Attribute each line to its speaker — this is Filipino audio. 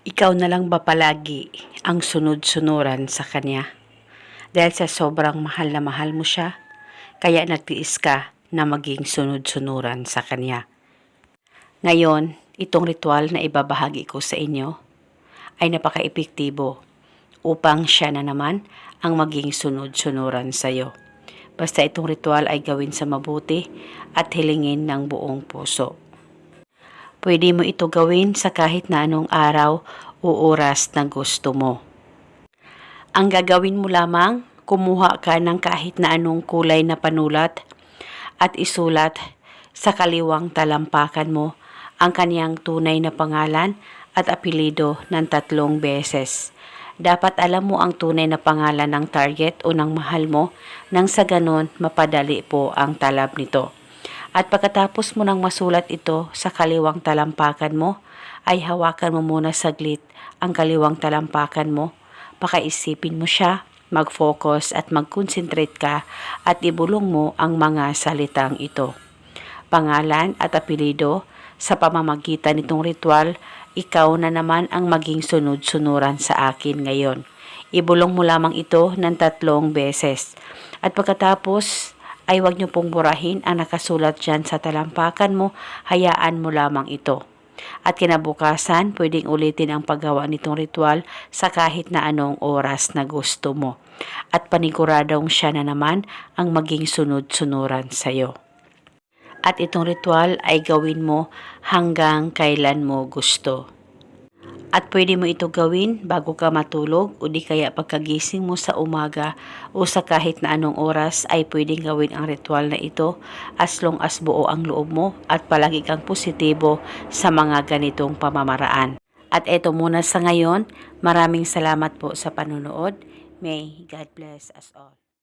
Speaker 1: Ikaw na lang ba palagi ang sunod-sunuran sa kanya? Dahil sa sobrang mahal na mahal mo siya, kaya nagtiis ka na maging sunod-sunuran sa kanya. Ngayon, itong ritual na ibabahagi ko sa inyo ay napaka-epektibo upang siya na naman ang maging sunod-sunuran sa iyo. Basta itong ritual ay gawin sa mabuti at hilingin ng buong puso. Pwede mo ito gawin sa kahit na anong araw o oras na gusto mo. Ang gagawin mo lamang, kumuha ka ng kahit na anong kulay na panulat at isulat sa kaliwang talampakan mo ang kaniyang tunay na pangalan at apelido ng 3 beses. Dapat alam mo ang tunay na pangalan ng target o ng mahal mo nang sa ganon mapadali po ang talab nito. At pagkatapos mo nang masulat ito sa kaliwang talampakan mo, ay hawakan mo muna saglit ang kaliwang talampakan mo. Pakaisipin mo siya, mag-focus at mag-concentrate ka at ibulong mo ang mga salitang ito. Pangalan at apelido, sa pamamagitan nitong ritual, ikaw na naman ang maging sunod-sunuran sa akin ngayon. Ibulong mo lamang ito ng 3 beses. At pagkatapos, ay huwag niyo pong burahin ang nakasulat dyan sa talampakan mo, hayaan mo lamang ito. At kinabukasan, pwedeng ulitin ang paggawa nitong ritual sa kahit na anong oras na gusto mo. At paniguradong siya na naman ang maging sunod-sunuran sa'yo. At itong ritual ay gawin mo hanggang kailan mo gusto. At pwede mo ito gawin bago ka matulog o di kaya pagkagising mo sa umaga o sa kahit na anong oras ay pwedeng gawin ang ritual na ito as long as buo ang loob mo at palagi kang positibo sa mga ganitong pamamaraan. At eto muna sa ngayon, maraming salamat po sa panunood. May God bless us all.